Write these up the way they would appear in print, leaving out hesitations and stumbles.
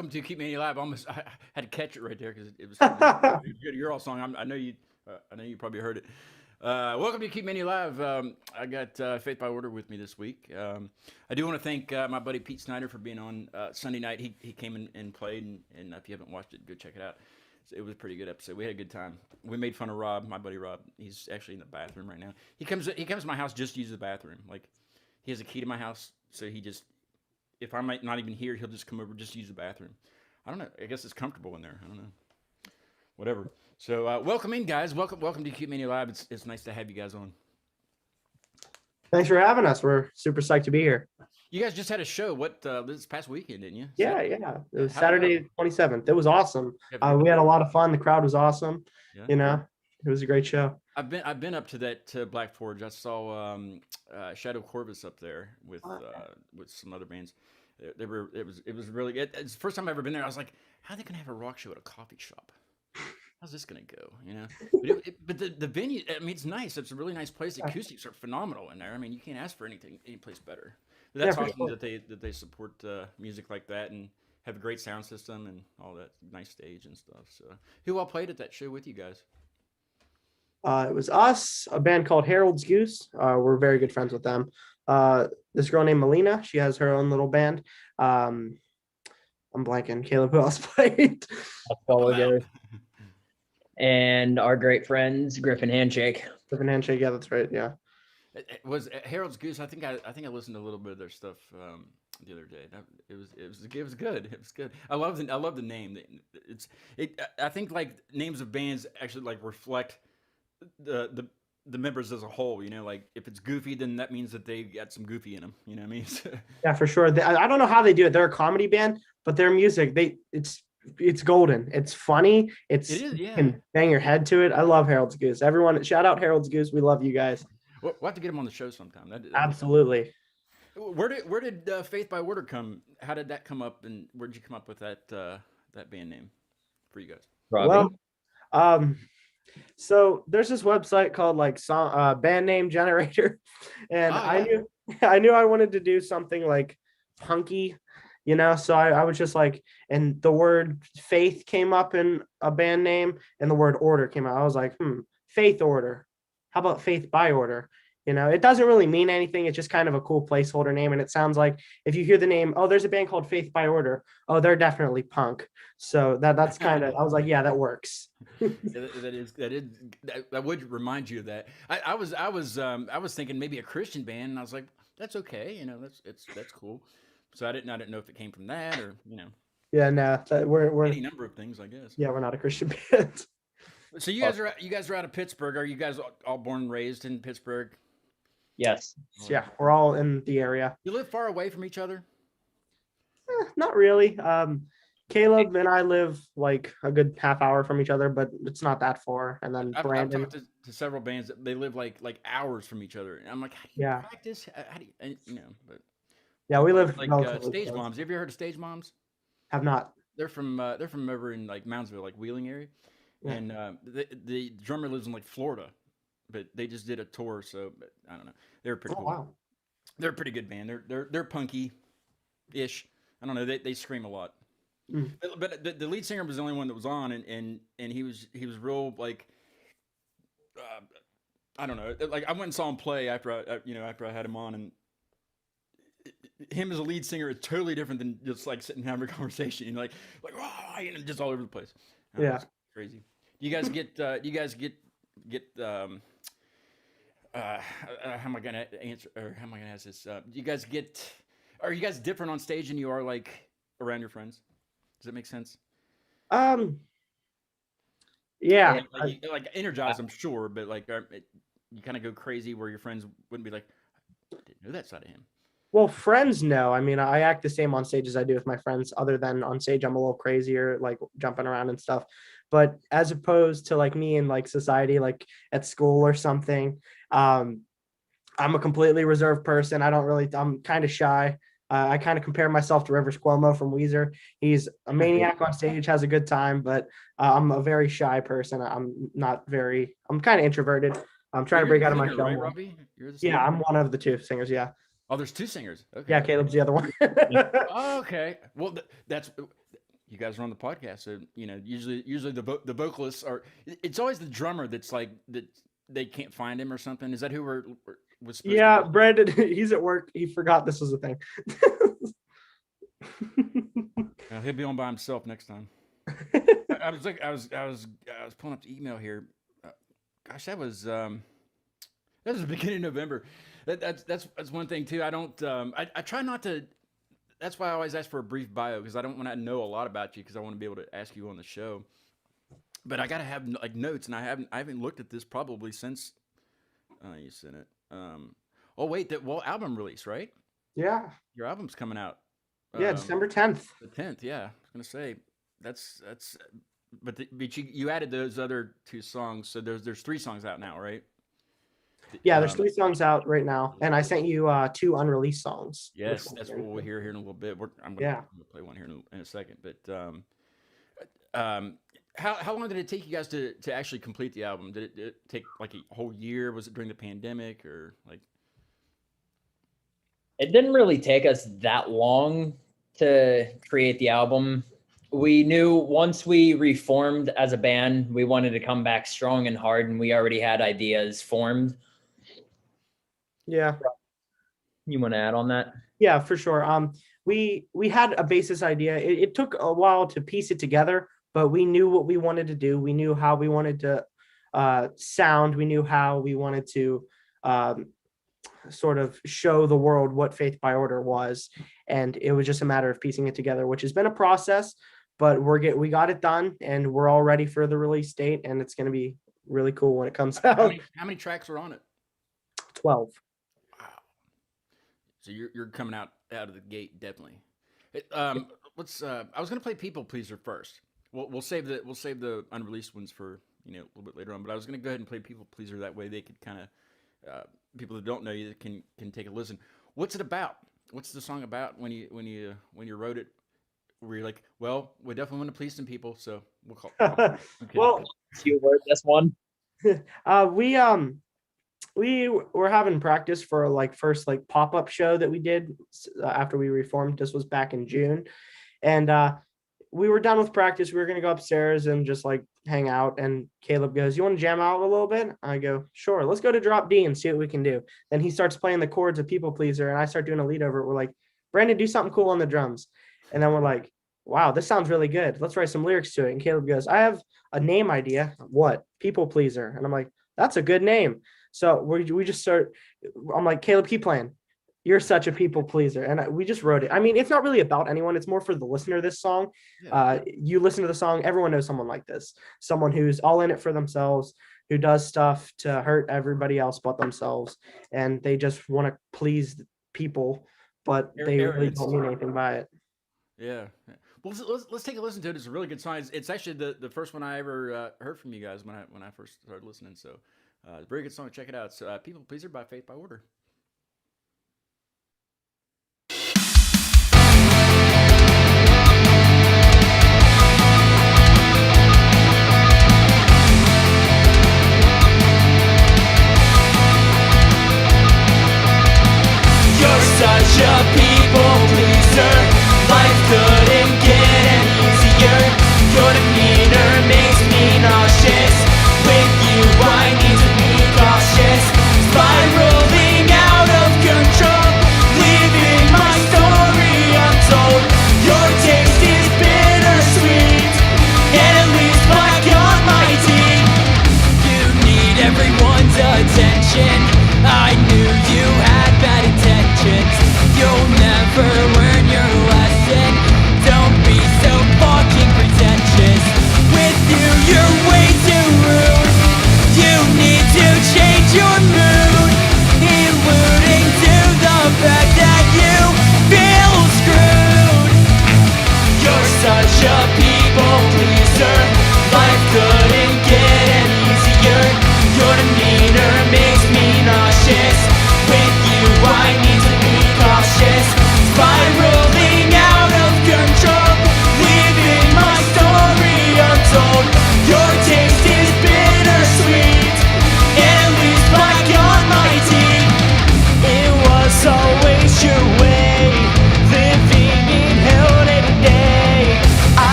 welcome to Keep Me Alive. I had to catch it right there because it was a good You're All song. I know you. I know you probably heard it. Welcome to Keep Me Alive. I got Faith by Order with me this week. I do want to thank my buddy Pete Snyder for being on Sunday night. He came in and played, and if you haven't watched it, go check it out. It was a pretty good episode. We had a good time. We made fun of Rob, my buddy Rob. He's actually in the bathroom right now. He comes to my house just to use the bathroom. Like, he has a key to my house, so he just, if I might not even here, he'll just come over just to use the bathroom. I don't know. I guess it's comfortable in there. I don't know. Whatever. So welcome in, guys. Welcome to Keep Me Alive. It's nice to have you guys on. Thanks for having us. We're super psyched to be here. You guys just had a show. What this past weekend, didn't you? Yeah. It was Saturday 27th. It was awesome. We had a lot of fun. The crowd was awesome. Yeah. It was a great show. I've been up to that Black Forge. I saw Shadow Corvus up there with some other bands. It was really good. It's the first time I've ever been there. I was like, how are they gonna have a rock show at a coffee shop? How's this gonna go? But the venue. I mean, it's nice. It's a really nice place. The acoustics are phenomenal in there. I mean, you can't ask for any place better. But that's awesome that they support music like that and have a great sound system and all that nice stage and stuff. So, who all played at that show with you guys? It was us, a band called Harold's Goose. We're very good friends with them. This girl named Melina, she has her own little band. I'm blanking. Caleb, who else played? And our great friends, Griffin Handshake. Griffin Handshake, yeah, that's right. Yeah. It was Harold's Goose. I think I listened to a little bit of their stuff the other day. It was good. It was good. I love the name. I think like names of bands actually like reflect the members as a whole. Like if it's goofy, then that means that they got some goofy in them. You know what I mean? Yeah, for sure. I don't know how they do it. They're a comedy band, but their music, it's golden. It's funny. It is, yeah. You can bang your head to it. I love Harold's Goose. Everyone, shout out Harold's Goose. We love you guys. We'll have to get them on the show sometime. Absolutely. Where did Faith by Order come? How did that come up, and where did you come up with that band name for you guys? Robbie? Well, so there's this website called like Band Name Generator, and I knew I wanted to do something like punky. So I was just like, and the word faith came up in a band name and the word order came out. I was like, Faith Order. How about Faith by Order? It doesn't really mean anything. It's just kind of a cool placeholder name. And it sounds like if you hear the name, oh, there's a band called Faith by Order. Oh, they're definitely punk. So that's kind of, I was like, yeah, that works. That would remind you of that. I was thinking maybe a Christian band, and I was like, that's okay. That's cool. So I didn't know if it came from that or. Yeah, no, we're any number of things, I guess. Yeah, we're not a Christian band. So you guys are out of Pittsburgh. Are you guys all born and raised in Pittsburgh? Yes. Yeah, we're all in the area. You live far away from each other? Not really. Caleb and I live like a good half hour from each other, but it's not that far. And then Brandon. I've talked to several bands that they live like hours from each other. And I'm like, how do you practice? How do you, but. Yeah, we live like Stage Moms. Have you ever heard of Stage Moms? Have not. They're from over in like Moundsville, like Wheeling area, and the drummer lives in like Florida, but they just did a tour, so I don't know. They're pretty cool. Wow. They're a pretty good band. They're punky-ish. I don't know. They scream a lot. But the lead singer was the only one that was on, and he was real like. I don't know. Like I went and saw him play after I had him on, and him as a lead singer is totally different than just like sitting and having a conversation. Just all over the place. Yeah, crazy. You guys get how am I gonna answer, or how am I gonna ask this? Are you guys different on stage than you are like around your friends? Does that make sense? Yeah. Like energize, I'm sure, but like you kind of go crazy where your friends wouldn't be like, I didn't know that side of him. Well, friends know. I mean, I act the same on stage as I do with my friends, other than on stage I'm a little crazier, like jumping around and stuff. But as opposed to like me in like society, like at school or something, I'm a completely reserved person. I'm kind of shy. I kind of compare myself to Rivers Cuomo from Weezer. He's a maniac on stage, has a good time, but I'm a very shy person. I'm kind of introverted. I'm trying to break out of my shell. Right, Robbie? Yeah, I'm one of the two singers. Yeah. Oh, there's two singers. Okay. Yeah, Caleb's the other one. Oh, okay. Well, you guys are on the podcast. So usually the vocalists are. It's always the drummer that's like that. They can't find him or something. Is that who was? Yeah, Brandon. He's at work. He forgot this was a thing. He'll be on by himself next time. I was pulling up the email here. Gosh, that was the beginning of November. That's one thing too. I don't. I try not to. That's why I always ask for a brief bio, because I don't want to know a lot about you, because I want to be able to ask you on the show. But I gotta have like notes, and I haven't looked at this probably since you sent it. Oh wait, album release, right? Yeah. Your album's coming out. Yeah, December 10th. The 10th, yeah. I was gonna say that's. But you added those other 2 songs, so there's 3 songs out now, right? Yeah, there's 3 songs out right now, and I sent you 2 unreleased songs. Yes, that's what we'll hear here in a little bit. I'm gonna play one here in a second, but how long did it take you guys to actually complete the album? Did it take like a whole year? Was it during the pandemic, or like? It didn't really take us that long to create the album. We knew once we reformed as a band, we wanted to come back strong and hard, and we already had ideas formed. Yeah. You want to add on that? Yeah, for sure. We had a basis idea. It took a while to piece it together, but we knew what we wanted to do. We knew how we wanted to sound. We knew how we wanted to sort of show the world what Faith by Order was. And it was just a matter of piecing it together, which has been a process, but we got it done, and we're all ready for the release date, and it's going to be really cool when it comes out. How many tracks are on it? 12. Wow. So you're coming out of the gate, definitely. I was going to play People Pleaser first. We'll save the unreleased ones for a little bit later on. But I was going to go ahead and play People Pleaser, that way they could kind of people that don't know you can take a listen. What's it about? What's the song about when you wrote it? Where you're like, well, we definitely want to please some people, so we'll call. Okay. Well, You word this one. We were having practice for first pop-up show that we did after we reformed. This was back in June, and we were done with practice. We were gonna go upstairs and just hang out, and Caleb goes, "You want to jam out a little bit?" I go, "Sure, let's go to drop D and see what we can do." Then he starts playing the chords of People Pleaser, and I start doing a lead over it. We're like, "Brandon, do something cool on the drums." And then we're like, "Wow, this sounds really good. Let's write some lyrics to it." And Caleb goes, "I have a name idea." "What?" "People Pleaser." And I'm like, "That's a good name." So we just start. I'm like, "Caleb, keep playing. You're such a people pleaser." And we just wrote it. I mean, it's not really about anyone. It's more for the listener, this song. Yeah. You listen to the song, everyone knows someone like this. Someone who's all in it for themselves, who does stuff to hurt everybody else but themselves. And they just want to please people, but they really don't mean anything by it. Yeah. Well, let's take a listen to it. It's a really good song. It's actually the first one I ever heard from you guys when I first started listening. So it's a very good song. Check it out. It's People Pleaser by Faith by Order. Such a people pleaser, life couldn't get any easier. Your demeanor makes me nauseous. With you I need to be cautious. Spiraling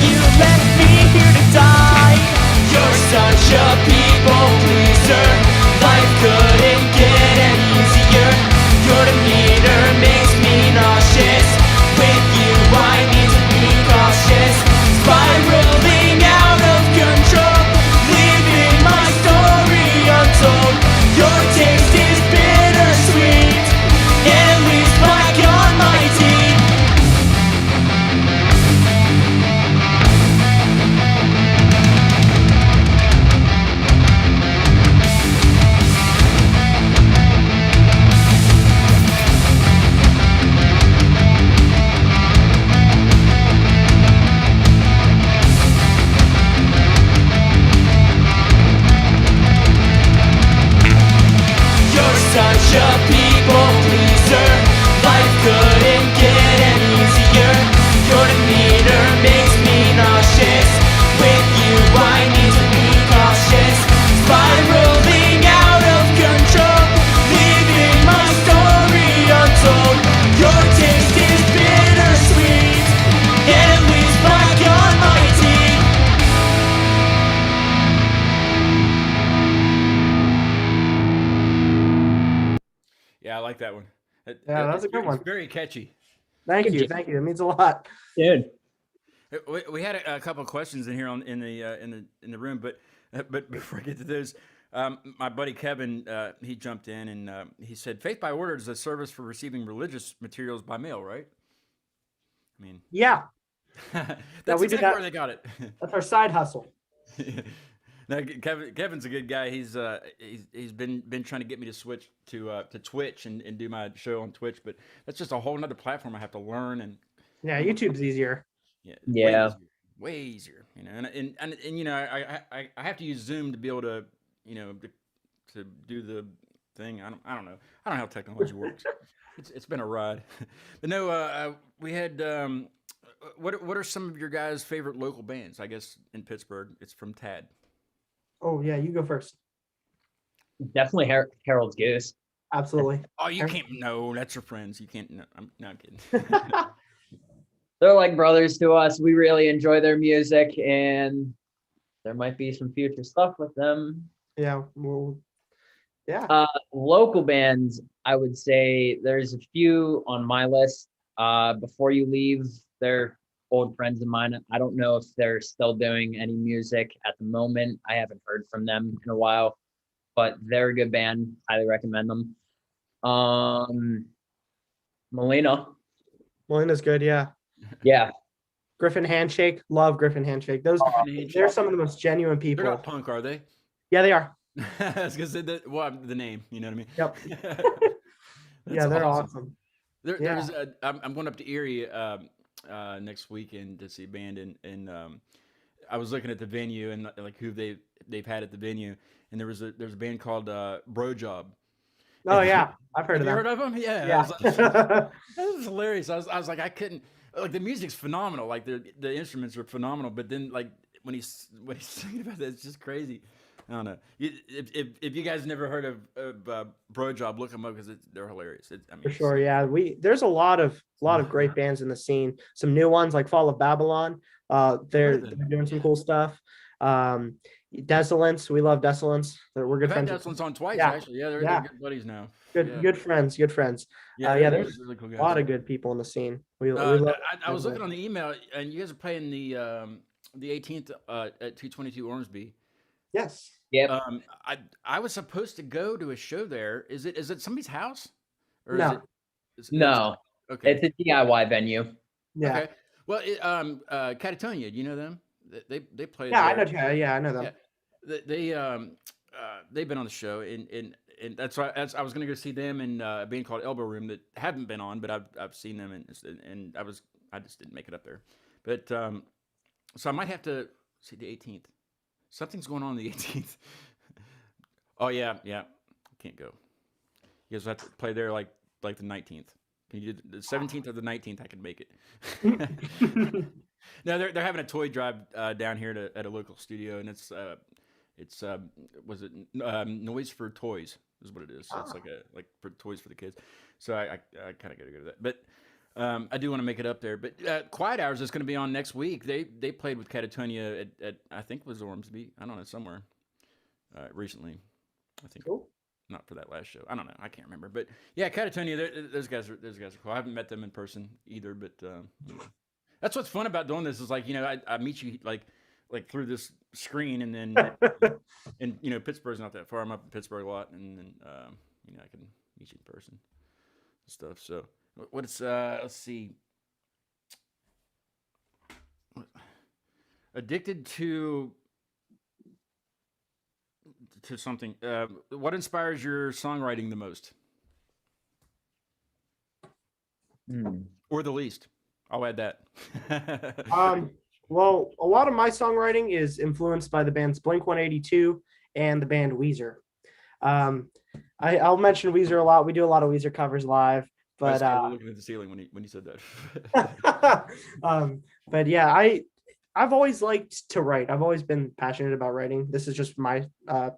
you left me here to die. You're such a people pleaser. Life couldn't get any easier. Your demeanor makes me nauseous. With you I need to be cautious. Spiraling out of control, leaving my story untold. Your taste is bittersweet, and it leaves black on my teeth. You're such a people pleaser. Life couldn't get any easier. Your demeanor makes me nauseous. With you I need to be cautious. Spiraling out of control, leaving my story untold. Your taste is bittersweet, and it leaves black on my teeth. Yeah, I like that one. Yeah, that's a good one. It's very catchy. Thank Good you. job. Thank you. It means a lot. Dude. We had a couple of questions in here in the room, but before I get to those, my buddy Kevin he jumped in and he said, "Faith by Order is a service for receiving religious materials by mail, right?" I mean, Yeah, that's we did exactly that. where they got it. that's our side hustle. No, Kevin's a good guy. He's been trying to get me to switch to Twitch and do my show on Twitch, but that's just a whole nother platform I have to learn and Yeah, YouTube's easier. Yeah. way easier. You know, and you know, I have to use Zoom to be able to, you know, to do the thing. I don't know how technology works. It's been a ride, but no, we had. What are some of your guys' favorite local bands? I guess in Pittsburgh, it's from Tad. Oh yeah, you go first. Definitely Harold's Goose. Absolutely. Oh, you can't. No, that's your friends. You can't. No, I'm kidding. They're like brothers to us. We really enjoy their music, and there might be some future stuff with them. Yeah. Well. Yeah. Local bands, I would say there's a few on my list. Before You Leave, they're old friends of mine. I don't know if they're still doing any music at the moment. I haven't heard from them in a while, but they're a good band. Highly recommend them. Molina. Molina's good. Yeah. Yeah. Griffin Handshake. Love Griffin Handshake. Those they're some of the most genuine They're people. not punk, are they? Yeah, they are. I was gonna say that. Well, the name. You know what I mean? Yep. That's Yeah, they're awesome. There, Yeah. There's I'm going up to Erie next weekend to see a band, and I was looking at the venue and like who they've had at the venue, and there's a band called Bro Job. Oh yeah, I've heard Have of you them. heard of them? Yeah. Yeah. That was hilarious. I was like, I couldn't. Like the music's phenomenal. Like the instruments are phenomenal. But then like when he's singing about that, it's just crazy. I don't know. If you guys never heard of Bro Job, look them up because they're hilarious. I mean, For sure. Yeah, there's a lot of great bands in the scene. Some new ones like Fall of Babylon. They're doing some cool stuff. Desolence, we love Desolence. We're good I've had friends. Desolence on twice Yeah. actually. Yeah, they're good buddies now. Good friends. Good friends. Yeah, Yeah, they're there's really cool a guys. lot of good people in the scene. We love I was looking on the email, and you guys are playing the 18th at 222 Ormsby. Yes. Yep. I was supposed to go to a show there. Is it somebody's house? Or No. No. Okay. It's a DIY venue. Yeah. Okay. Well, Catatonia, do you know them? They play. Yeah, I there. know. Yeah, I know them. Yeah. They've been on the show, and that's why I was gonna go see them and a band called Elbow Room that haven't been on, but I've seen them, and I just didn't make it up there, but so I might have to see the 18th. Something's going on the 18th. Oh yeah, can't go. You guys have to play there like the 19th. Can you do the 17th or the 19th? I can make it. No, they're having a toy drive down here at a local studio, and it's Noise for Toys is what it is. So it's like for toys for the kids. So I kind of got to go to that. But I do want to make it up there, but Quiet Hours is going to be on next week. They played with Catatonia at I think it was Ormsby. I don't know, somewhere recently. I think Cool. not for that last show. I don't know. I can't remember. But yeah, Catatonia. Those guys are cool. I haven't met them in person either, but that's what's fun about doing this. Is like I meet you like through this screen, and then and Pittsburgh's not that far. I'm up in Pittsburgh a lot, and then I can meet you in person and stuff. So what it's let's see. Addicted to something. What inspires your songwriting the most, or the least? I'll add that. Well, a lot of my songwriting is influenced by the bands Blink-182 and the band Weezer. I'll mention Weezer a lot. We do a lot of Weezer covers live, but looking at the ceiling when you said that. but yeah, I've always liked to write. I've always been passionate about writing. This is just my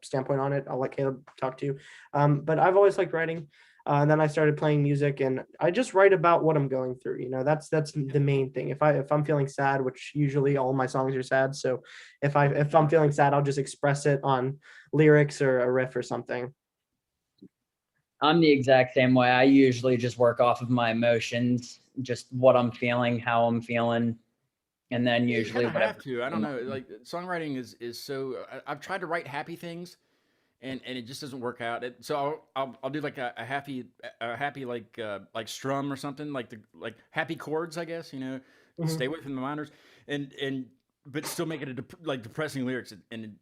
standpoint on it. I'll let Caleb talk to. But I've always liked writing. And then I started playing music, and I just write about what I'm going through. That's the main thing. If I'm feeling sad, which usually all my songs are sad, so if I'm feeling sad, I'll just express it on lyrics or a riff or something. I'm the exact same way. I usually just work off of my emotions, just what I'm feeling, how I'm feeling, and then usually you have to. I don't know. Like songwriting is so. I've tried to write happy things. And it just doesn't work out. So I'll do like a happy like strum or something like happy chords, I guess. Stay away from the minors, but still make it like depressing lyrics. And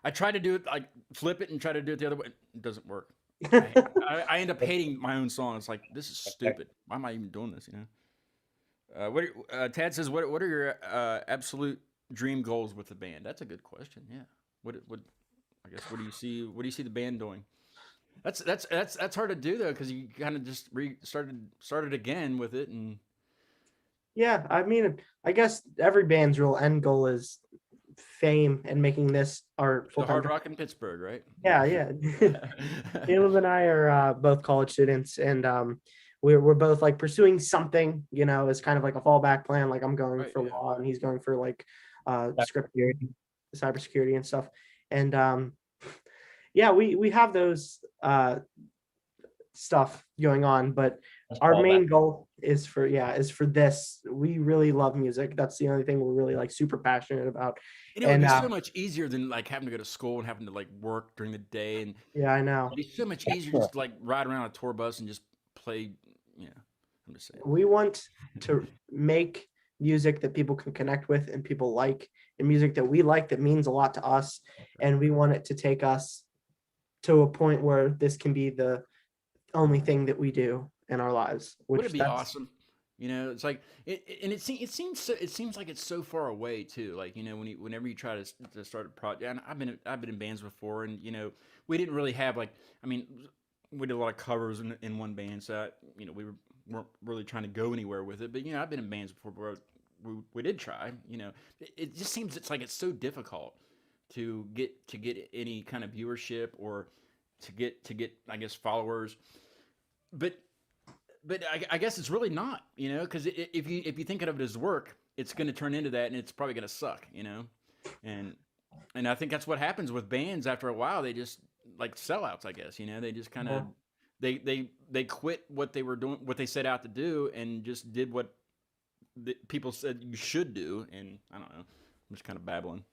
I try to do it like flip it and try to do it the other way. It doesn't work. I end up hating my own song. It's like, this is stupid. Why am I even doing this? Tad says, what are your absolute dream goals with the band? That's a good question. Yeah. What I guess what do you see the band doing? That's hard to do though, because you kind of just started again with it. And yeah, I mean, I guess every band's real end goal is fame and making this our full-time Hard Rock in Pittsburgh, right? Yeah. Caleb and I are both college students, and we're both like pursuing something, as kind of like a fallback plan. Like I'm going for law, and he's going for like cybersecurity and stuff. And yeah, we have those stuff going on, but our main goal is for this. We really love music. That's the only thing we're really like super passionate about. And it's so much easier than like having to go to school and having to like work during the day. And yeah, I know. It's so much easier just to like ride around a tour bus and just play. I'm just saying. We want to make music that people can connect with and people like, and music that we like that means a lot to us, and we want it to take us to a point where this can be the only thing that we do in our lives. Would it be awesome? It's like it seems like it's so far away too. Like whenever you try to start a project, and I've been in bands before, and we didn't really have like, I mean, we did a lot of covers in one band, so we weren't really trying to go anywhere with it. But I've been in bands before where we did try. It just seems it's so difficult to get any kind of viewership or to get I guess followers, but I guess it's really not, because if you think of it as work, it's going to turn into that, and it's probably going to suck, and I think that's what happens with bands after a while. They just like sellouts, I guess, they just kind of they quit what they were doing, what they set out to do, and just did what the people said you should do. And I don't know, I'm just kind of babbling.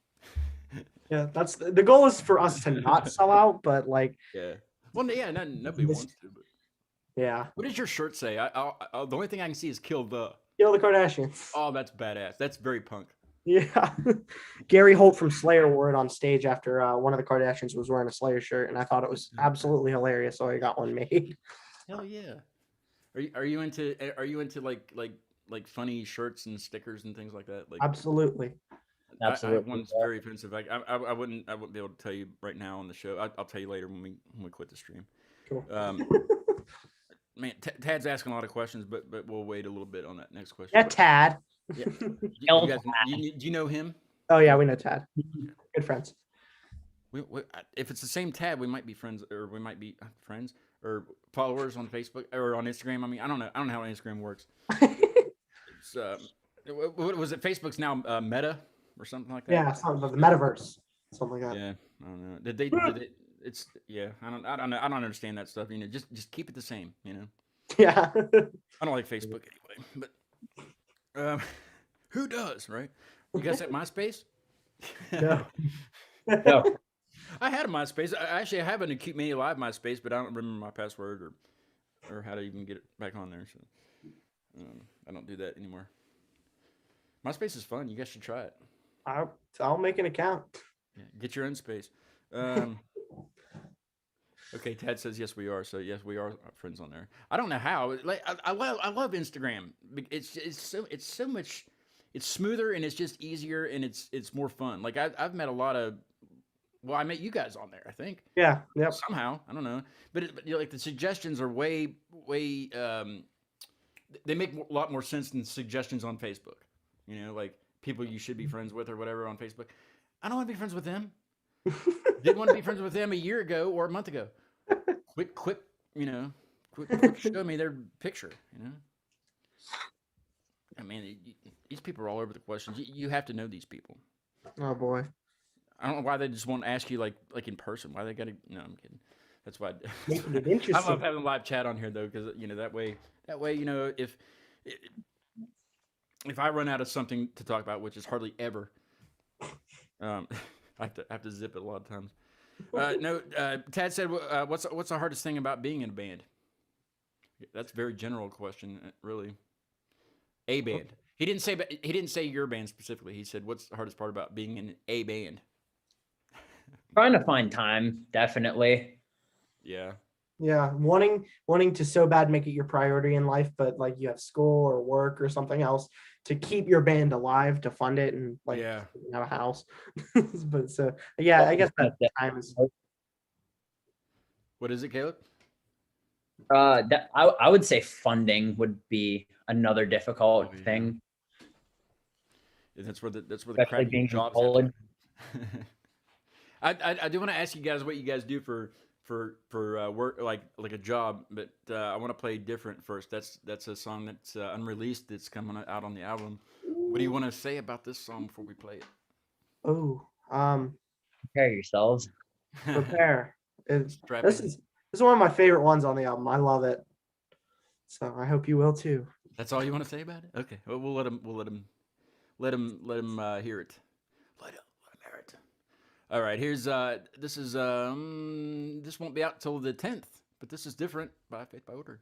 Yeah, that's the goal, is for us to not sell out, but like, yeah, well, yeah, nobody wants to, but yeah. What does your shirt say? The only thing I can see is kill the Kardashians. Oh, that's badass. That's very punk. Yeah. Gary Holt from Slayer wore it on stage after one of the Kardashians was wearing a Slayer shirt, and I thought it was absolutely hilarious, so I got one made. Hell yeah. Are you into like funny shirts and stickers and things like that? Like, absolutely. Absolutely. One's very offensive. I wouldn't be able to tell you right now on the show. I'll tell you later when we quit the stream. Cool. Man, Tad's asking a lot of questions, but we'll wait a little bit on that next question. Yeah, Tad. Yeah. Do you know him? Oh yeah, we know Tad. Good friends. if it's the same tab, we might be friends, or we might be friends or followers on Facebook or on Instagram. I mean, I don't know how Instagram works. It's what was it? Facebook's now Meta or something like that. Yeah, something like the metaverse, something like that. Yeah, I don't know. Did they? It's yeah. I don't know. I don't understand that stuff. You know, just keep it the same. You know. Yeah. I don't like Facebook anyway. But who does, right? You guys at MySpace? No. No. I had a MySpace. I actually have an Acute Mania Live MySpace, but I don't remember my password or how to even get it back on there. So I don't do that anymore. MySpace is fun. You guys should try it. I'll make an account. Yeah, get your own space. Okay, Tad says yes, we are. So yes, we are friends on there. I don't know how. Like I love Instagram. It's so much. It's smoother and it's just easier and it's more fun. Like I've met a lot of. Well, I met you guys on there, I think. Yeah. Yep. Somehow, I don't know, but you know, like the suggestions are way. They make a lot more sense than suggestions on Facebook. You know, like people you should be friends with or whatever on Facebook. I don't want to be friends with them. Didn't want to be friends with them a year ago or a month ago. Quit, you know, quit show me their picture, you know. I mean, these people are all over the questions. You have to know these people. Oh boy. I don't know why they just won't ask you like in person. Why they got to? No, I'm kidding. That's why. Making it I interesting. love having live chat on here though, because you know that way you know if I run out of something to talk about, which is hardly ever, I have to zip it a lot of times. No, Tad said, "What's the hardest thing about being in a band?" That's a very general question, really. A band. He didn't say your band specifically. He said, "What's the hardest part about being in a band?" Trying to find time, definitely. Yeah. Yeah, wanting to so bad make it your priority in life, but like you have school or work or something else to keep your band alive, to fund it, and like Yeah. have a house. But so yeah, I guess that time is. What is it, Caleb? That I would say funding would be another difficult Oh, yeah. thing. That's where the Especially crappy being in jobs. college. I do want to ask you guys what you guys do for work, like a job, but I want to play different first. That's a song that's unreleased. That's coming out on the album. What do you want to say about this song before we play it? Oh, Prepare yourselves. prepare. Strap This in. is one of my favorite ones on the album. I love it. So I hope you will too. That's all you want to say about it? Okay. Well, we'll let him hear it. Let him hear it. All right. Here's this is this won't be out till the 10th, but this is Different by Faith by Order.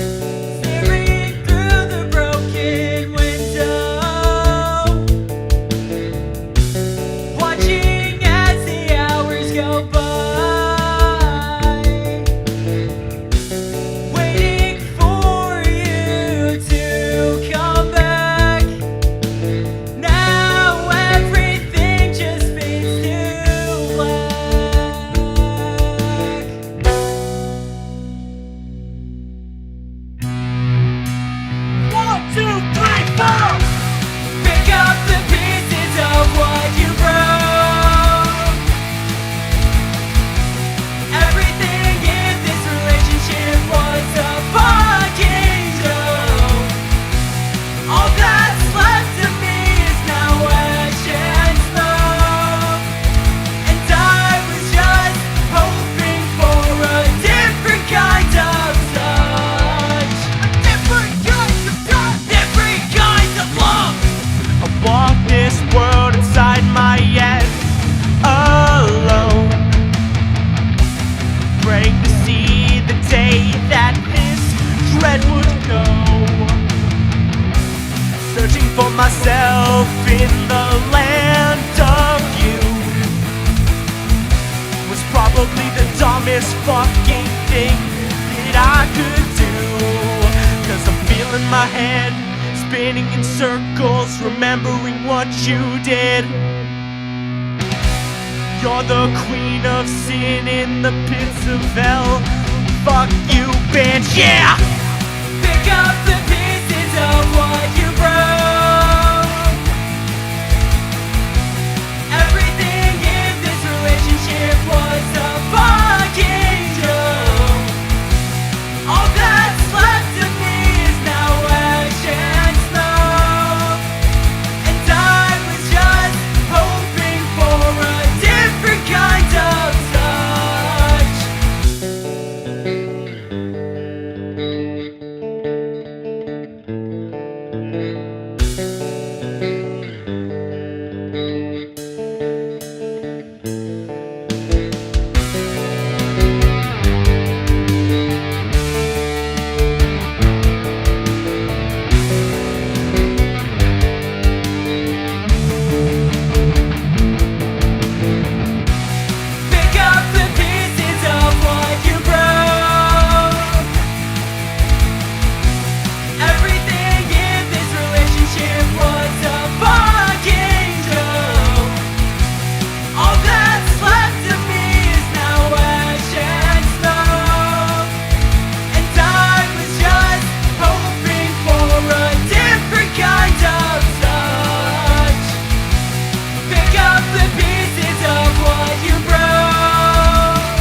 Staring through the broken window, watching as the hours go by, waiting for you to come back. Now everything just fades to black. 1, 2, 3, 4. Pick up the pieces of what you broke. Everything in this relationship was a fucking joke. All that's left of me is now ash and smoke. And I was just hoping for a different kind of touch. Different kinds of touch. Different kinds of love. I walk this world inside my head alone, praying to see the day that this dread would go. Searching for myself in the land of you was probably the dumbest fucking thing that I could do. 'Cause I'm feeling my head spinning in circles, remembering what you did. You're the queen of sin in the pits of hell. Fuck you, bitch, yeah! Pick up the pieces of what you broke. Everything in this relationship was a fucking joke. All that's left of me is now ash and smoke. And I was just hoping for a different kind of touch. Pick up the pieces of what you broke. Everything in this relationship was a fucking joke. All that's left of me is now ash and smoke. And I was just hoping for a different kind of touch. Pick up the pieces of what you broke.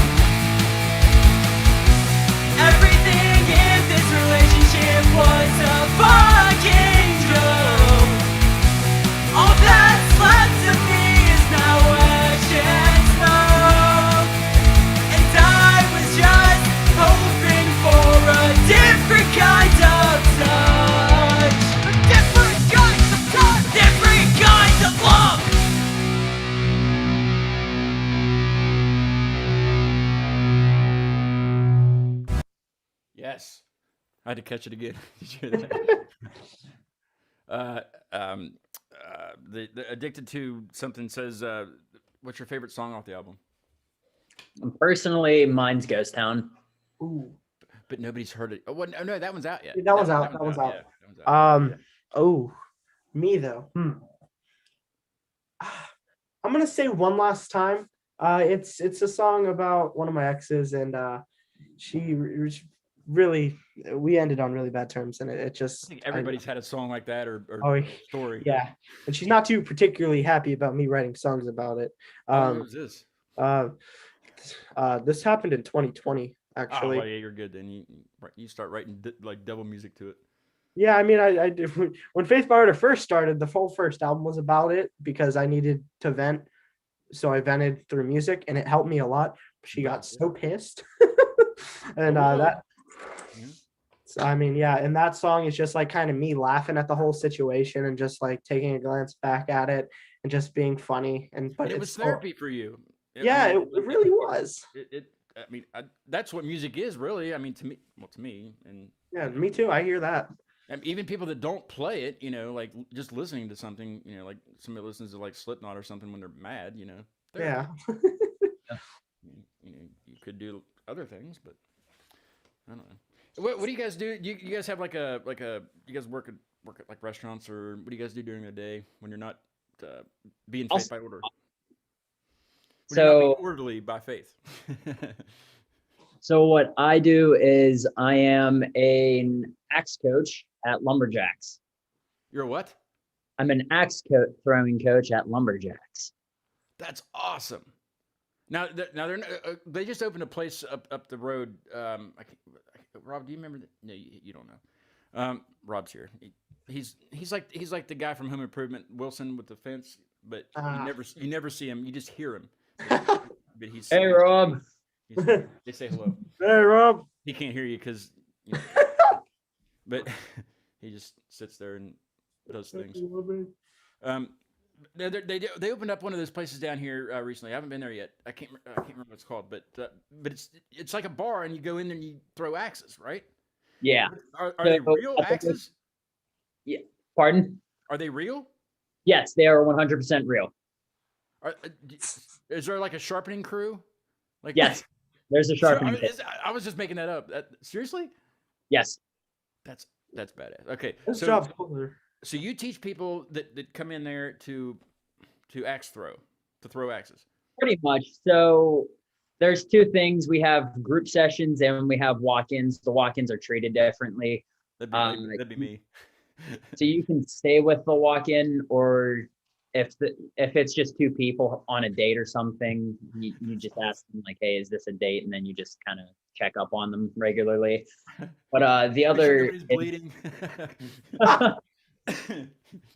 Everything in this relationship was a fucking joke. All that's left of me is now ash and smoke. And I was just hoping for a different kind of touch. A different kind of touch. Different kinds of love. Yes. I had to catch it again. Did you hear that? The Addicted to Something says, what's your favorite song off the album? Personally, mine's Ghost Town. Ooh. But nobody's heard it. Oh, well, no, that one's out yet. That one's out. That one's out. Yeah, that one's out. Oh, me though. I'm gonna say One Last Time. It's a song about one of my exes, and really, we ended on really bad terms, and it I just think everybody's had a song like that or Oh, story. yeah, and she's not too particularly happy about me writing songs about it. What was this? This happened in 2020, Oh, actually. well, yeah, you're good then. You start writing like devil music to it. Yeah, I mean, I did when Faith by Order first started. The whole first album was about it because I needed to vent, so I vented through music, and it helped me a lot. She got so pissed, and that. Yeah. So, I mean, yeah, and that song is just like kind of me laughing at the whole situation and just like taking a glance back at it and just being funny. But And it was therapy for you. Yeah, I mean, it really was. I mean, that's what music is, really. I mean, to me, and Yeah, me too. I hear that. even people that don't play it, like just listening to something, like somebody listens to like Slipknot or something when they're mad, Yeah. you could do other things, but I don't know. What do you guys do? You guys have like a you guys work at like restaurants, or what do you guys do during the day when you're not being faith by order? When you're not being orderly by faith. So what I do is I am an axe coach at Lumberjacks. You're a what? I'm an axe throwing coach at Lumberjacks. That's awesome. Now they're they just opened a place up the road. Rob, do you remember? No, you don't know. Rob's here. He's like the guy from Home Improvement, Wilson with the fence, but you never see him. You just hear him. But he's Hey, Rob. They say hello. Hey, Rob. He can't hear you because, but he just sits there and does things. They opened up one of those places down here recently. I haven't been there yet. I can't remember what it's called, but it's like a bar, and you go in there and you throw axes, right? Yeah. Are they real axes? Yeah. Pardon? Are they real? Yes, they are 100% real. Is there like a sharpening crew? Like Yes, there's a sharpening. I was just making that up. Seriously? Yes. That's badass. Okay, This so job's cooler. you teach people that come in there to throw axes. Pretty much. So there's two things. We have group sessions and we have walk-ins. The walk-ins are treated differently. That'd be me. So you can stay with the walk-in, or if it's just two people on a date or something, you just ask them like, hey, is this a date? And then you just kind of check up on them regularly. But the Make sure other nobody's bleeding.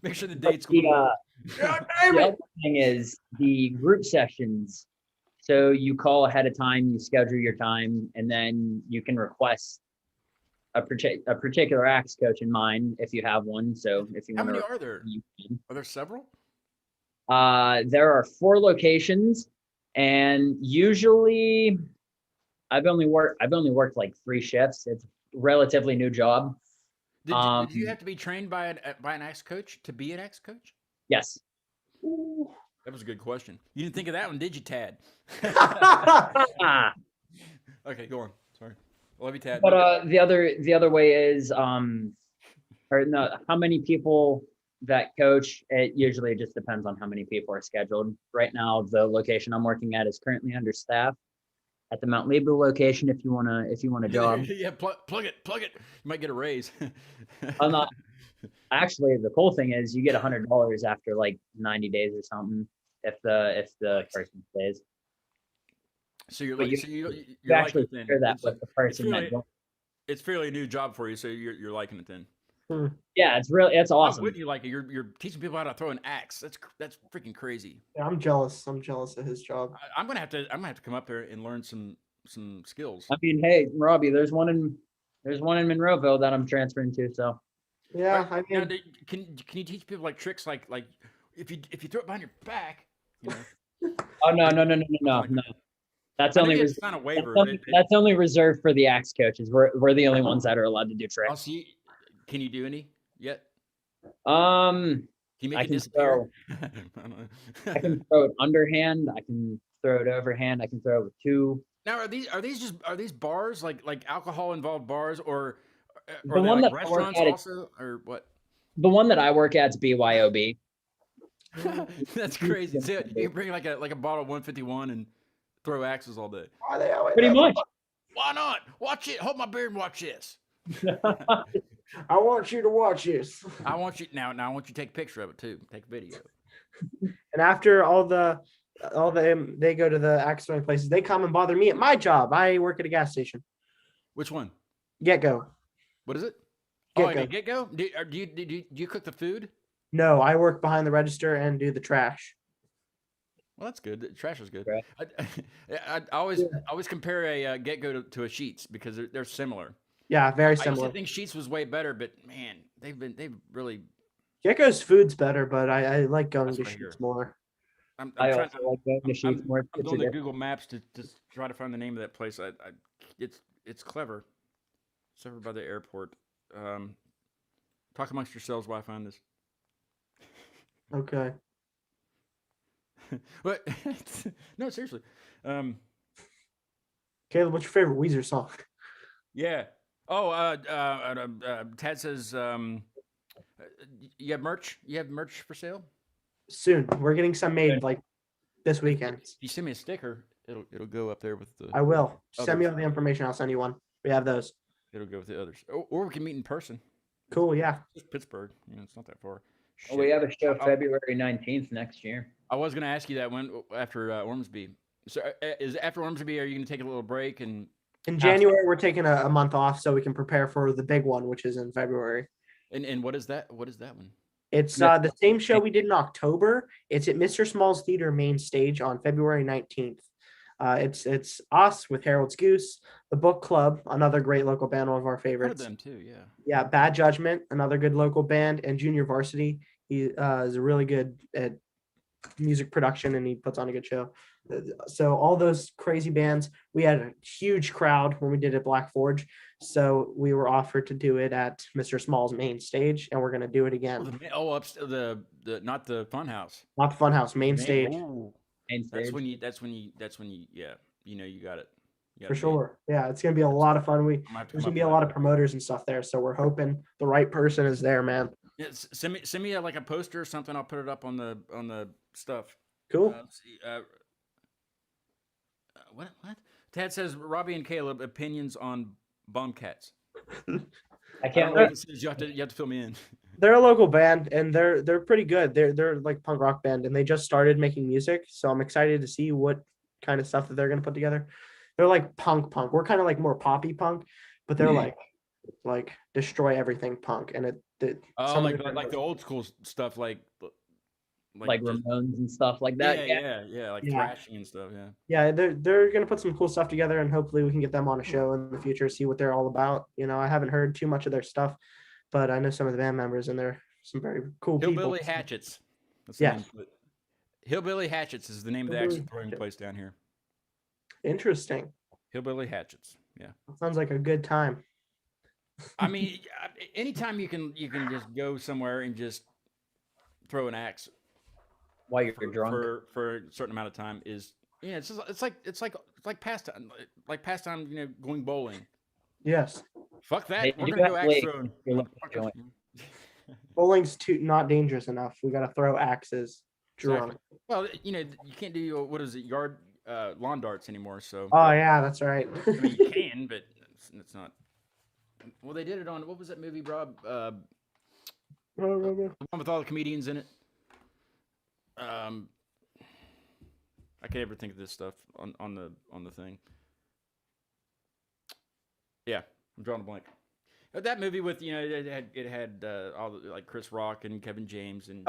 Make sure the date's the, going the other thing is the group sessions. So you call ahead of time, you schedule your time, and then you can request a particular axe coach in mind if you have one. So if you How want many to, are there? you can. Are there several? There are 4 locations, and usually I've only worked like 3 shifts. It's a relatively new job. Did you have to be trained by an axe coach to be an axe coach? Yes. That was a good question. You didn't think of that one, did you, Tad? Ah, Okay, go on. Sorry. I love you, Tad. but the other way is or no, how many people that coach. It usually just depends on how many people are scheduled. Right now, the location I'm working at is currently understaffed. At the Mount Lebanon location, if you want a job, Yeah, plug it. You might get a raise. I'm not. Actually, the cool thing is you get $100 after like 90 days or something if the person stays. So you're But like, you you're actually liking it share then. that with the person fairly, that don't. it's fairly a new job for you, so you're liking it then. Yeah, it's Why awesome. wouldn't you like it? You're teaching people how to throw an axe. That's freaking crazy. Yeah, I'm jealous. I'm jealous of his job. I'm gonna have to come up there and learn some skills. I mean, hey, Robbie, there's one in Monroeville that I'm transferring to. So Yeah, I Now, mean, can you teach people like tricks like if you throw it behind your back, you know? oh no. That's I know only you have to reserved. sign a waiver. That's only reserved for the axe coaches. We're the only ones that are allowed to do I'll tricks. see. Can you do any yet? Um, Can you make I it can disappear? I can throw it underhand. I can throw it overhand. I can throw it with 2. Now, are these bars like alcohol involved bars, or The are they one like that I work restaurants at is- also, or what? The one that I work at is BYOB. That's crazy. So you can bring like a bottle of 151 and throw axes all day. why they always Pretty much. Why not? Watch it. Hold my beard and watch this. I want you to watch this. I want you now. I want you to take a picture of it too. Take a video. And after all the they go to the axe throwing places, they come and bother me at my job. I work at a gas station. Which one? Get go. What is it? Get-Go. Get go. Do you cook the food? No, I work behind the register and do the trash. Well, that's good. The trash is good. Right. I always compare a Get Go to a Sheets because they're similar. Yeah, very I used similar. to think Sheets was way better, but man, they've really. Gecko's food's better, but I like going That's to what I Sheets hear. more. I'm I trying. also like going to Sheets more. I'm going to Google Maps to try to find the name of that place. It's clever. It's over by the airport. Talk amongst yourselves while I find this. Okay. But no, seriously. Caleb, what's your favorite Weezer song? Yeah. Oh, Tad says, you have merch? You have merch for sale? Soon. We're getting some made like this weekend. If you send me a sticker, it'll go up there with the. I will. Send me Others. all the information. I'll send you one. We have those. It'll go with the others, or we can meet in person. Cool. Yeah. It's Pittsburgh. You know, it's not that far. We Shit. have a show I'll- February 19th next year. I was going to ask you that when after Ormsby. So is after Ormsby, are you going to take a little break and? In January, we're taking a month off so we can prepare for the big one, which is in February. And what is that? What is that one? It's the same show we did in October. It's at Mr. Small's Theater main stage on February 19th. It's us with Harold's Goose, the Book Club, another great local band, one of our Heard of favorites. them too, yeah. Yeah, Bad Judgment, another good local band, and Junior Varsity. He is really good at music production and he puts on a good show. So all those crazy bands, we had a huge crowd when we did it Black Forge. So we were offered to do it at Mr. Small's main stage, and we're gonna do it again. The not the fun house. Not the Funhouse, main stage. Ooh, Main that's stage. when you yeah, you got it. You got For it made. sure. Yeah, it's gonna be a lot of fun. I'm gonna have to There's come gonna be up a with lot that. of promoters and stuff there. So we're hoping the right person is there, man. Yeah, send me like a poster or something. I'll put it up on the stuff. Cool. Let's see, What? Tad says Robbie and Caleb opinions on Bombcats. I I can't don't know wait. what this is. You have to fill me in. They're a local band and they're pretty good. They're like punk rock band and they just started making music. So I'm excited to see what kind of stuff that they're gonna put together. They're like punk. We're kind of like more poppy punk, but they're like destroy everything punk. And Oh, some of their- like the old school stuff, like Like just- Ramones and stuff like that. yeah, like Yeah. thrashing and stuff. Yeah. yeah, they're gonna put some cool stuff together and hopefully we can get them on a show in the future, see what they're all about. You know, I haven't heard too much of their stuff, but I know some of the band members and they're some very cool people. Hillbilly Hatchets. That's the Yes. name of it. Hillbilly Hatchets is the name of the Hillbilly actual throwing place down here. Interesting. Hillbilly Hatchets. Yeah. Sounds like a good time. I mean, anytime you can just go somewhere and just throw an axe While you're drunk. for a certain amount of time is it's like pastime, you know, going bowling. Yes. Fuck that. Hey, We're you gonna go got axe Blake. throwing. You're looking Fuck at it. Bowling's not dangerous enough. We got to throw axes drunk. Exactly. Well, you know, you can't do what is it, lawn darts anymore. So Oh yeah, that's right. I mean, you can, but it's not. Well, they did it on what was that movie, Rob? The one with all the comedians in it. I can't ever think of this stuff on the thing. Yeah, I'm drawing a blank. That movie with it had all the, like Chris Rock and Kevin James and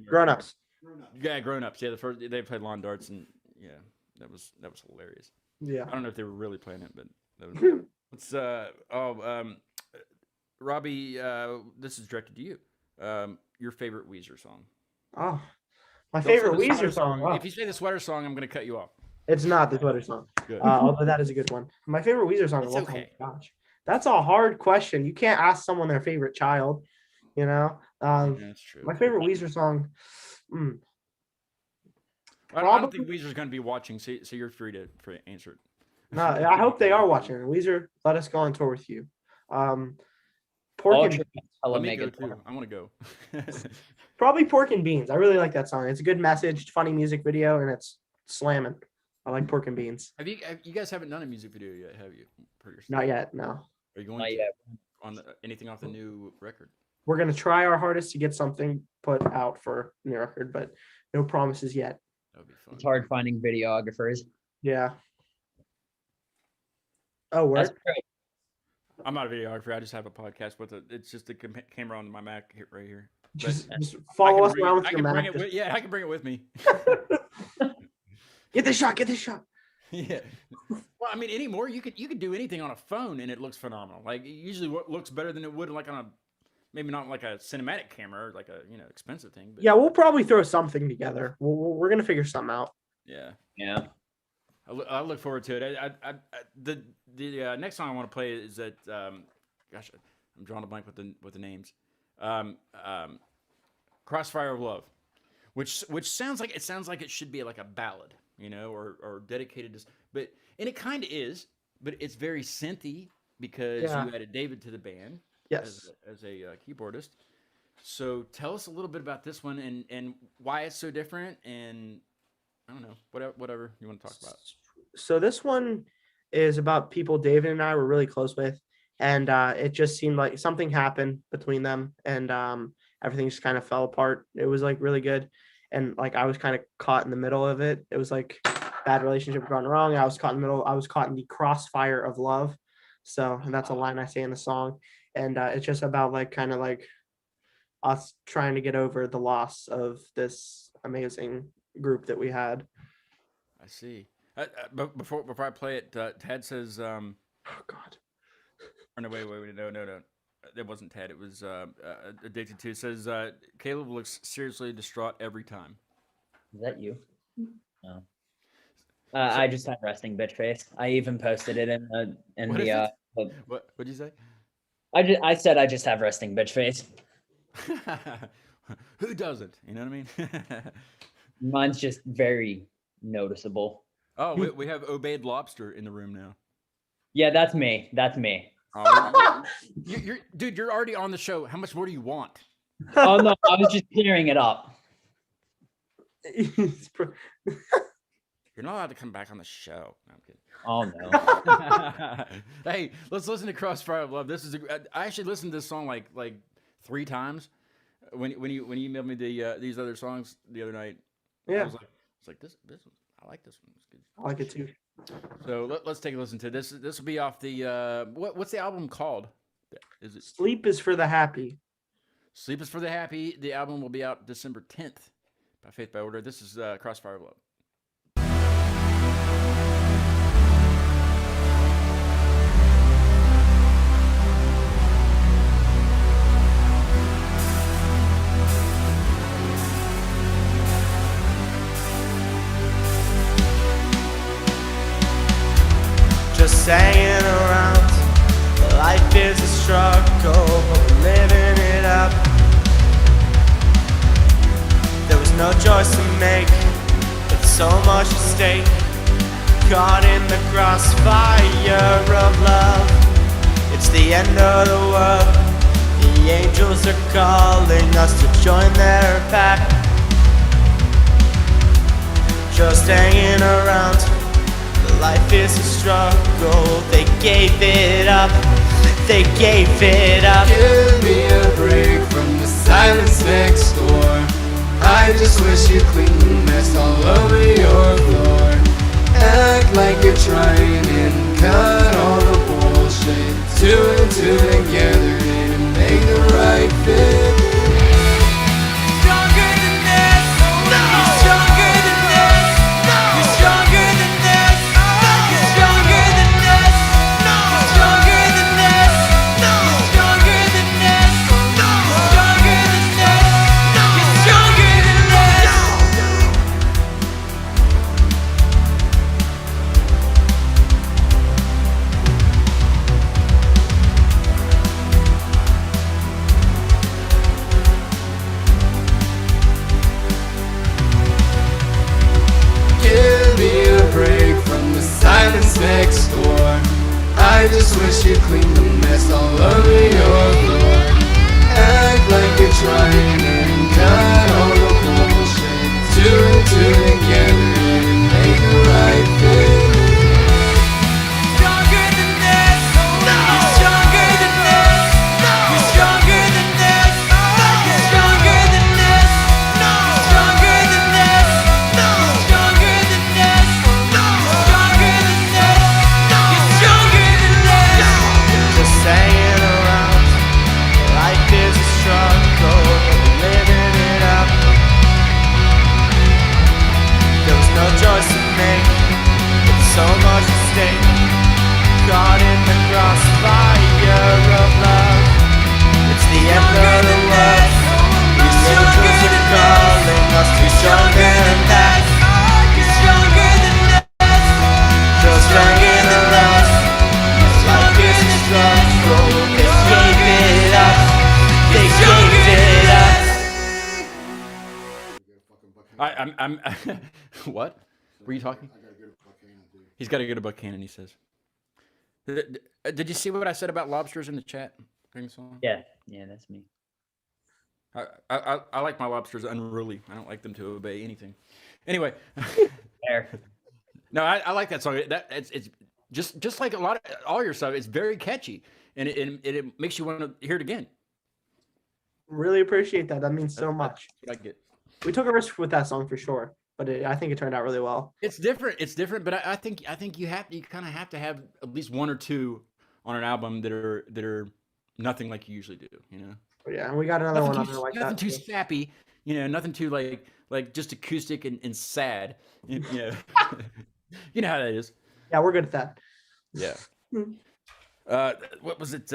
Grown Ups. Yeah, Grown Ups. Yeah, they played lawn darts and yeah, that was hilarious. Yeah. I don't know if they were really playing it, but that was. It's Robbie, this is directed to you. Your favorite Weezer song. Oh, my Don't say favorite the Sweater Weezer song. Oh, If you say the sweater song, I'm going to cut you off. it's not the Twitter song. Good. Although that is a good one. My favorite Weezer song. It's of all time. okay. Gosh, that's a hard question. You can't ask someone their favorite child. You know. Yeah, that's true. My favorite Weezer song. I don't think Weezer's going to be watching, so you're free to answer it. No, I hope they are watching. Weezer, let us go on tour with you. Pork All and, true. Hella Let me go Megan. too. I want to go. probably Pork and Beans. I really like that song. It's a good message, funny music video, and it's slamming. I like Pork and Beans. You guys haven't done a music video yet, have you? For your stuff? Not yet. No, Are you going Not to yet. on anything off the new record? we're gonna try our hardest to get something put out for new record, but no promises yet. That would be fun. It's hard finding videographers. Yeah. Oh, That's what? great. I'm not a videographer. I just have a podcast with it's just a camera on my Mac right here. Just I follow can us bring around it- with I your can bring Mac. it with, yeah, I can bring it with me. Get this shot. Get this shot. Yeah. Well, I mean, anymore you could do anything on a phone and it looks phenomenal. Like usually, what looks better than it would like on a maybe not like a cinematic camera, or like a expensive thing. But Yeah, we'll probably throw something together. We're gonna figure something out. yeah. Yeah. I look forward to it. The next song I want to play is that gosh, I'm drawing a blank with the names. Crossfire of Love, which sounds like it should be like a ballad, or dedicated to, and it kind of is, but it's very synthy because Yeah. you added David to the band Yes. as a keyboardist. So tell us a little bit about this one and why it's so different, and I don't know, whatever you want to talk about. So this one is about people David and I were really close with, and it just seemed like something happened between them, and everything just kind of fell apart. It was like really good, and like I was kind of caught in the middle of it. It was like bad relationship gone wrong. I was caught in the middle. I was caught in the crossfire of love. So, and that's a line I say in the song, and it's just about like kind of like us trying to get over the loss of this amazing group that we had. I see. But before I play it, Tad says, Oh God. or no, wait, no. It wasn't Tad. It was Addicted to. It says, Caleb looks seriously distraught every time. Is that you? No. I just had resting bitch face. I even posted it in What is the. it? What'd you say? I said I just have resting bitch face. Who doesn't? You know what I mean? Mine's just very noticeable. Oh, we have Obeyed Lobster in the room now. Yeah, that's me. That's me. Oh, dude, you're already on the show. How much more do you want? Oh no, I was just clearing it up. You're not allowed to come back on the show. No, I'm kidding. Oh no. Hey, let's listen to Crossfire of Love. This is I actually listened to this song like 3 times when you emailed me these other songs the other night. Yeah. I was like this I like this one. It's good. I like it too. So let's take a listen to this. This will be off the what's the album called? Is it Sleep is for the happy. Sleep is for the Happy? The album will be out December 10th by Faith by Order. This is Crossfire of Love. Just hanging around. Life is a struggle, but we're living it up. There was no choice to make, but so much at stake. Caught in the crossfire of love. It's the end of the world. The angels are calling us to join their pack. Just hanging around. Life is a struggle, they gave it up, they gave it up. Give me a break from the silence next door. I just wish you clean the mess all over your floor. Act like you're trying and cut all the bullshit. 2 and 2 together and make the right fit. Stronger than this, no. You're stronger than this, no. You're stronger than this, you're stronger than this, no. You're stronger than this, no. You're stronger than this, no. You're stronger than this, no. You're stronger than this. Give me a break from the silence next door. I just wish you'd clean the mess all over your floor. Act like you're trying and cut all the bullshit. 2 and 2 together and make the right fit. Stronger than this, no. You're stronger than this, no. You're stronger than this, you're stronger than this, no. You're stronger than this, no. You're stronger than this, no. You're stronger than this, no. You're stronger than this. Just hanging around. Life is a struggle, living it up. There was no choice to make, but so much at stake. Caught in the crossfire of love. It's the end of the world. These angels are calling us to stronger than that. You're stronger than that. Just hanging around. Life is a struggle. They gave it up. They gave it up. I'm what? Were you talking? He's got to go to Buchanan, he says. Did you see what I said about lobsters in the chat during the song? Yeah, that's me. I like my lobsters unruly. I don't like them to obey anything. Anyway, There. no, I like that song. It's just like a lot of all your stuff. It's very catchy, and it makes you want to hear it again. Really appreciate that. That means so much. That's what I get. We took a risk with that song for sure, but I think it turned out really well. It's different. It's different, but I think you kind of have to have at least 1 or 2 on an album that are nothing like you usually do. You know. But yeah, and we got another one on there like nothing that. too too. sappy. You know, nothing too like just acoustic and sad. You know, you know how that is. Yeah, we're good at that. Yeah. What was it?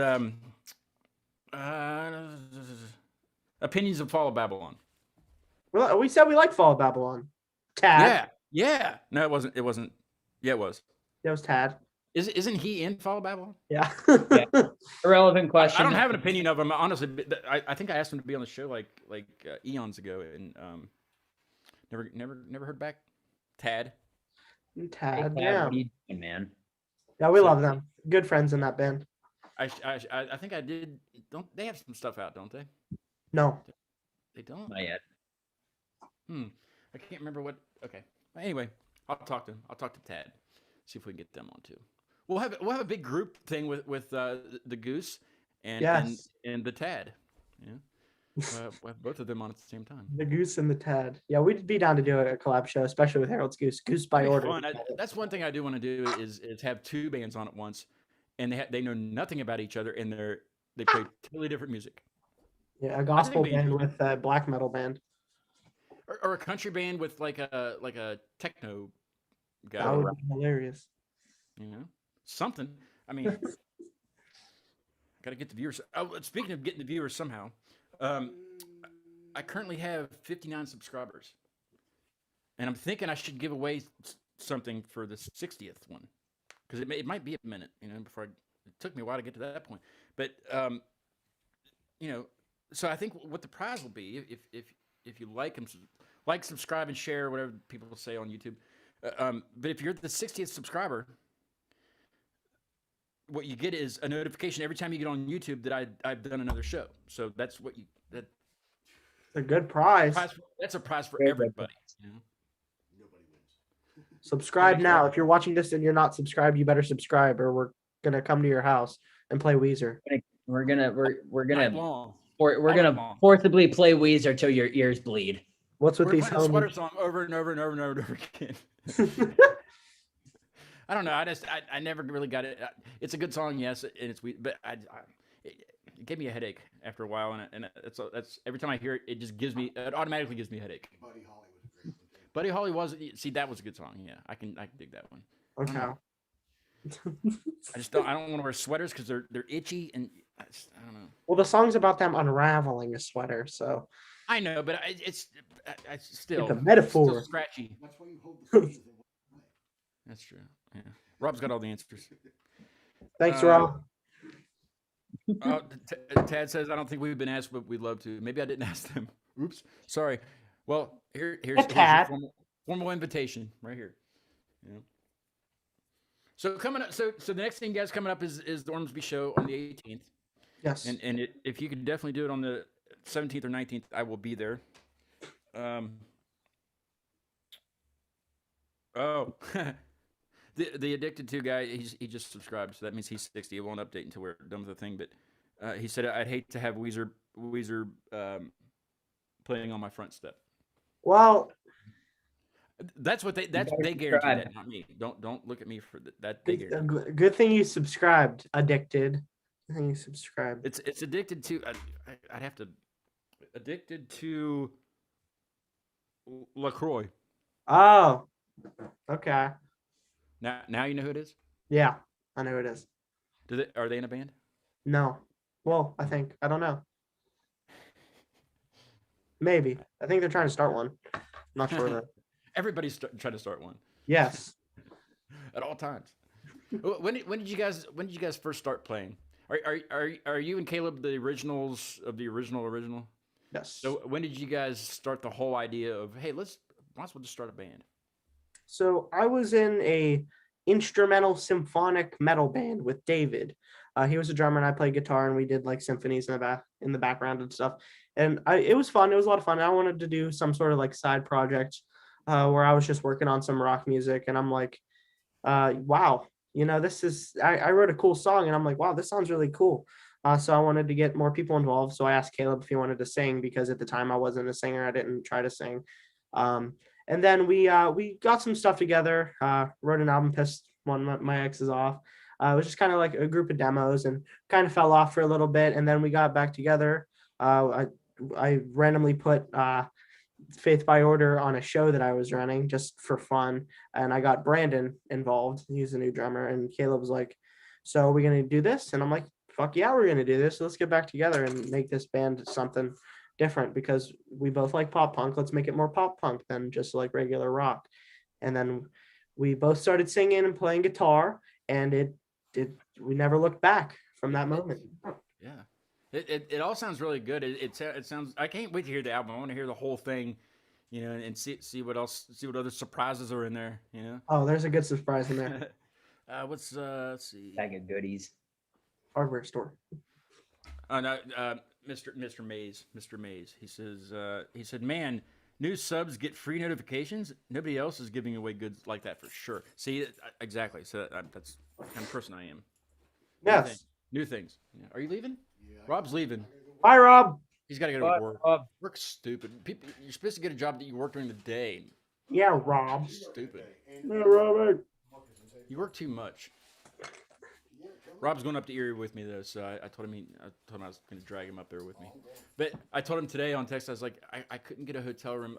Opinions of Fall of Babylon. Well, we said we liked Fall of Babylon. Tad. Yeah. No, it wasn't. It wasn't. Yeah, it was. That was Tad. Isn't he in Fall of Babylon? Yeah. Irrelevant I question. don't have an opinion of him, honestly. But I think I asked him to be on the show like eons ago, and never heard back. Tad. Hey, Tad. Tab, Yeah. what are you doing, man? Yeah, we love them. Good friends in that band. I think I did. Don't they have some stuff out? Don't they? No. They don't. Not yet. I can't remember what. Okay. Anyway, I'll talk to him. I'll talk to Tad. See if we can get them on too. We'll have a big group thing with the Goose and Yes. and the Tad. Yeah. We'll have both of them on at the same time. The Goose and the Tad. Yeah, we'd be down to do a collab show, especially with Harold's Goose. Goose by That'd be order. fun. That's one thing I do want to do is have two bands on at once, and they know nothing about each other, and they play totally different music. Yeah, a gospel it'd be band with a black metal band. Or a country band with like a techno guy. That would be hilarious. You know, something. I mean, got to get the viewers. Oh, speaking of getting the viewers somehow, I currently have 59 subscribers, and I'm thinking I should give away something for the 60th one, because it might be a minute, before it took me a while to get to that point. But so I think what the prize will be, if you like, subscribe, and share, whatever people say on YouTube. But if you're the 60th subscriber, what you get is a notification every time you get on YouTube that I've done another show. So that's what It's a good prize. that's a prize for Very good everybody. Subscribe now. If you're watching this and you're not subscribed, you better subscribe, or we're gonna come to your house and play Weezer. We're gonna Night long. we're All gonna night long. forcibly play Weezer till your ears bleed. What's with We're these playing the sweater homies? song over and over and over and over and over again. I don't know. I never really got it. It's a good song, yes, and it's weird, but it gave me a headache after a while, and that's every time I hear it, it automatically gives me a headache. Buddy Holly was that was a good song. Yeah, I can dig that one. Okay. I don't want to wear sweaters because they're itchy, and I don't know. Well, the song's about them unraveling a sweater, so I know, but it's still it's a metaphor. still scratchy. That's why you hold the sleeves in one way. That's true. Yeah, Rob's got all the answers. Thanks, Uh, Rob. Tad says, I don't think we've been asked, but we'd love to. Maybe I didn't ask them. Oops. Sorry. Well, here's your Tad. formal invitation right here. Yeah. So coming up, so the next thing, guys, coming up is the Ormsby show on the 18th, Yes. and if you could definitely do it on the 17th or 19th, I will be there. Oh, the Addicted To guy, he just subscribed, so that means he's 60. It won't update until we're done with the thing. But he said, I'd hate to have Weezer playing on my front step. Well, That's what they guarantee subscribe. that, not me. Don't look at me for that. They guarantee. good thing you subscribed. Addicted. Good thing you subscribed. It's Addicted To. I'd have to Addicted To LaCroix. Oh, okay. Now you know who it is. Yeah, I know who it is. Are they in a band? No. Well, I don't know. Maybe. I think they're trying to start one. I'm not sure though. Everybody's trying to start one Yes. at all times. When did you guys first start playing? Are you and Caleb the originals of the original? Yes. So when did you guys start the whole idea of, hey, might as well just start a band? So I was in a instrumental symphonic metal band with David. He was a drummer and I played guitar, and we did like symphonies in the background and stuff. And it was fun. It was a lot of fun. I wanted to do some sort of like side project where I was just working on some rock music, and I'm like, wow, this is, I wrote a cool song, and I'm like, wow, this sounds really cool. So I wanted to get more people involved. So I asked Caleb if he wanted to sing, because at the time I wasn't a singer. I didn't try to sing. And then we got some stuff together, wrote an album, pissed one of my exes off. It was just kind of like a group of demos, and kind of fell off for a little bit. And then we got back together. I randomly put Faith by Order on a show that I was running just for fun. And I got Brandon involved. He's a new drummer. And Caleb was like, so are we going to do this? And I'm like, fuck yeah, we're going to do this. So let's get back together and make this band something different, because we both like pop punk. Let's make it more pop punk than just like regular rock. And then we both started singing and playing guitar, and we never looked back from that moment. Yeah. It all sounds really good. It sounds. I can't wait to hear the album. I want to hear the whole thing, and see what else, see what other surprises are in there. Oh, there's a good surprise in there. Let's see. Bag of goodies. Hardware store. Oh no, Mr. Mays. He said, man, New subs get free notifications. Nobody else is giving away goods like that for sure. See, exactly. So that's the kind of person I am. Yes. New things. Yeah. Are you leaving? Yeah, Rob's leaving. Bye, Rob. He's got to go Bye, to work. Rob. Work's stupid. People, you're supposed to get a job that you work during the day. Yeah, Rob. Stupid. Yeah, Robert. You work too much. Rob's going up to Erie with me though, so I told him I was going to drag him up there with me. But I told him today on text, I was like, I couldn't get a hotel room.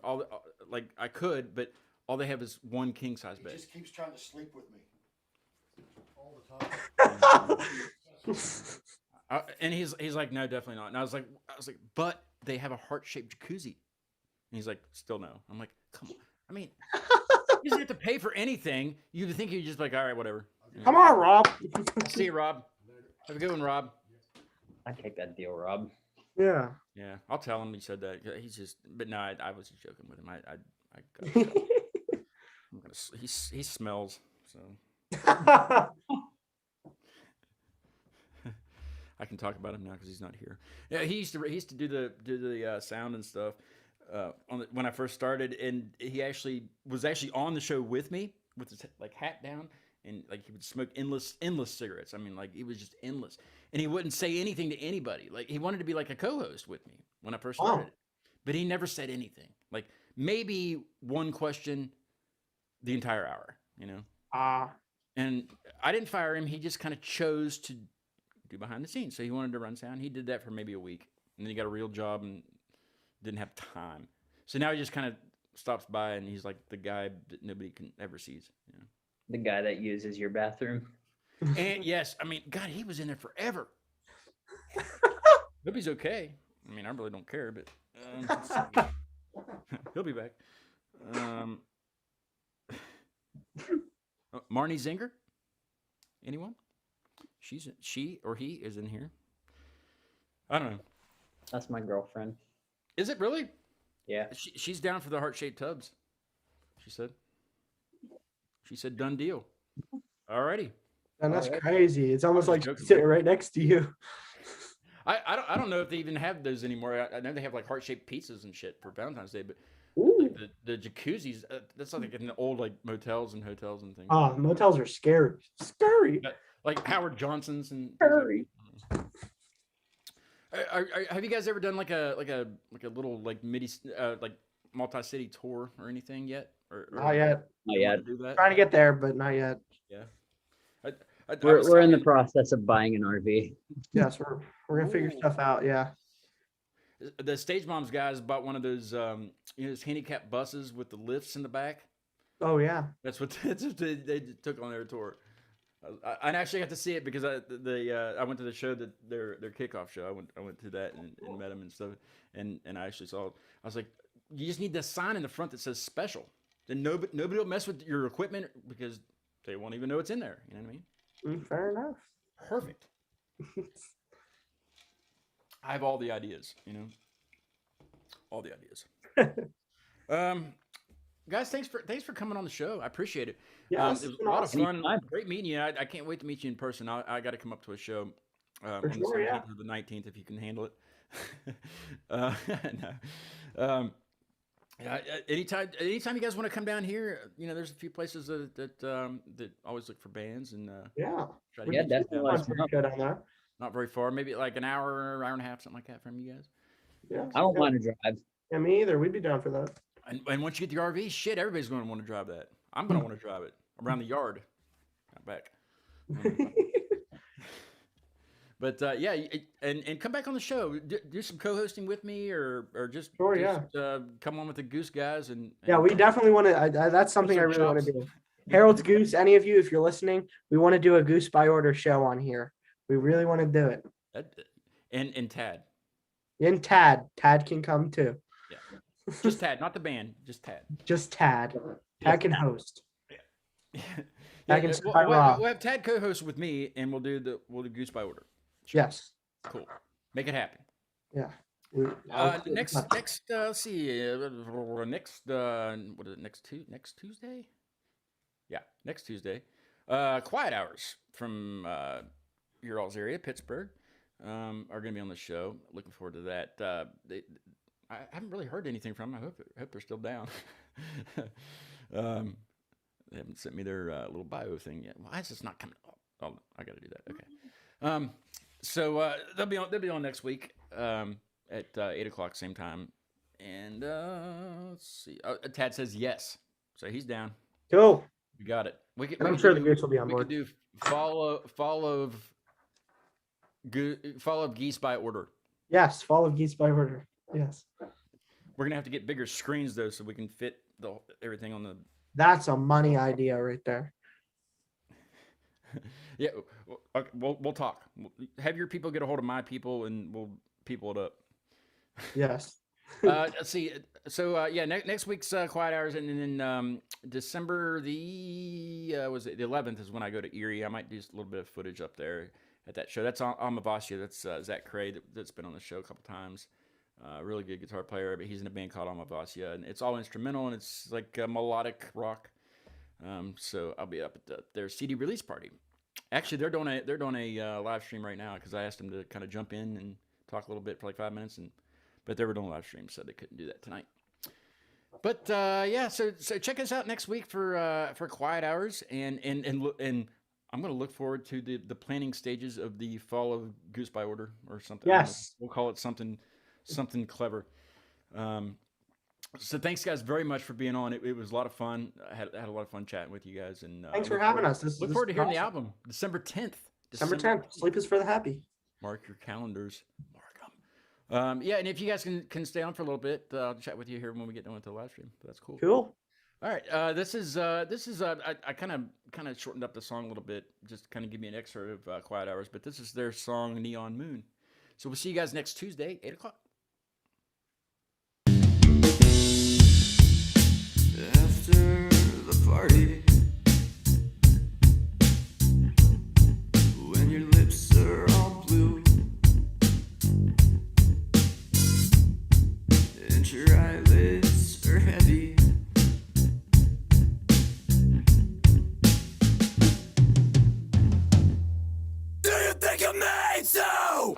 Like I could, but all they have is one king size He bed. just keeps trying to sleep with me. All the time. And he's like, no, definitely not. And I was like, but they have a heart shaped jacuzzi. And he's like, still no. I'm like, come on. I mean, you doesn't have to pay for anything. You would think you'd just like, all right, whatever. Come on, Rob. See you, Rob. Have a good one, Rob. I take that deal, Rob. Yeah. Yeah, I'll tell him he said that. He's just, but no, I was just joking with him. I'm gonna, he smells, so I can talk about him now because he's not here. Yeah, he used to do the sound and stuff when I first started, and he was actually on the show with me with his like hat down. And like he would smoke endless cigarettes. I mean, like he was just endless, and he wouldn't say anything to anybody. Like he wanted to be like a co-host with me when I first started, but he never said anything. Like maybe one question the entire hour, you know. And I didn't fire him. He just kind of chose to do behind the scenes. So he wanted to run sound. He did that for maybe a week, and then he got a real job and didn't have time. So now he just kind of stops by, and he's like the guy that nobody can ever sees, you know. The guy that uses your bathroom. And yes, I mean, God, he was in there forever. Hope he's okay. I mean, I really don't care, but he'll be back. Marnie Zinger? Anyone? She or he is in here. I don't know. That's my girlfriend. Is it really? Yeah. She's down for the heart-shaped tubs. She said. She said, "Done deal." Alrighty. And that's Alright. crazy. It's almost I was like joking. sitting right next to you. I don't know if they even have those anymore. I know they have like heart-shaped pizzas and shit for Valentine's Day, but Ooh. the jacuzzis, that's like in the old like motels and hotels and things. Oh, motels are scary. Scary. Like Howard Johnson's and Scary. have you guys ever done like a little like like multi-city tour or anything yet? Or Not yet. Not you wanna yet. do that? Trying to get there, but not yet. Yeah. I We're, was we're in the talking- process of buying an RV. Yes, we're gonna figure stuff out. Yeah. The Stage Moms guys bought one of those those handicap buses with the lifts in the back. Oh yeah. That's what they took on their tour. I actually got to see it because I went to the show, that their kickoff show. I went to that and met them and stuff, and I actually saw it. I was like, you just need the sign in the front that says special. Then nobody will mess with your equipment because they won't even know it's in there. You know what I mean? Fair enough. Perfect. I have all the ideas, you know, all the ideas. Guys, thanks for coming on the show. I appreciate it. Yeah, It it's was a been lot awesome. of fun. Anytime. Great meeting you. I can't wait to meet you in person. I got to come up to a show on the sure, yeah. 17th or the 19th if you can handle it. No. Yeah, anytime you guys want to come down here, you know, there's a few places that always look for bands and Yeah. try to Yeah, get you definitely down. let That's us pretty know. good on that. Not very far, maybe like an hour and a half, something like that from you guys. Yeah. I don't yeah. mind a drive. Yeah, me either. We'd be down for that. And once you get the RV, shit, everybody's going to want to drive that. I'm going to want to drive it around the yard, not back. But yeah, and come back on the show. Do some co-hosting with me, or just Sure, come on with the Goose guys and Yeah, we definitely want to. That's something I some really want chops. to do. Harold's Goose. Any of you, if you're listening, we want to do a Goose by Order show on here. We really want to do it. and Tad, And Tad. Tad can come too. just Tad, not the band, just Tad. Just Tad. Tad can host. Yeah, Back in yeah, Spy we'll Raw. have Tad co-host with me, and we'll do Goose by Order. Yes. Cool, make it happen. Yeah. We- Next, let's see, next, what is it? Next Tuesday? Yeah, next Tuesday. Quiet Hours from your all's area, Pittsburgh, are going to be on the show. Looking forward to that. I haven't really heard anything from them. I hope they're still down. They haven't sent me their little bio thing yet. Why is this not coming? Oh, I got to do that. Okay. So they'll be on next week at 8 o'clock, same time. And let's see. Tad says yes, so he's down. Cool. We got it. And I'm sure the Goose will be on We board. could do fall of geese by order. Yes, Fall of Geese by order. Yes. We're gonna have to get bigger screens though, so we can fit everything on the. That's a money idea right there. Yeah, okay, we'll talk. Have your people get a hold of my people, and we'll people it up. Yes. Let's see. So yeah, next week's quiet hours, and then December the was it the 11th is when I go to Erie. I might do just a little bit of footage up there at that show. That's Amavasia. That's Zach Cray that's been on the show a couple times. Really good guitar player, but he's in a band called Amavasia, and it's all instrumental, and it's like melodic rock. So I'll be up at their CD release party. Actually, they're doing a live stream right now because I asked them to kind of jump in and talk a little bit for like 5 minutes, but they were doing a live stream, so they couldn't do that tonight. But yeah, so check us out next week for quiet hours, and I'm going to look forward to the planning stages of the Fall of Goose by Order or something. Yes. We'll call it something clever. So thanks guys very much for being on. It was a lot of fun. I had a lot of fun chatting with you guys, and Thanks for having us. Look forward to hearing the album December 10th. December 10th. Sleep is for the happy. Mark your calendars. Mark them. Yeah, and if you guys can stay on for a little bit, I'll chat with you here when we get done with the live stream. That's cool. Cool. All right. This is I kind of shortened up the song a little bit, just kind of give me an excerpt of Quiet Hours, but this is their song Neon Moon. So we'll see you guys next Tuesday, 8 o'clock. After the party, when your lips are all blue and your eyelids are heavy, do you think you're made so?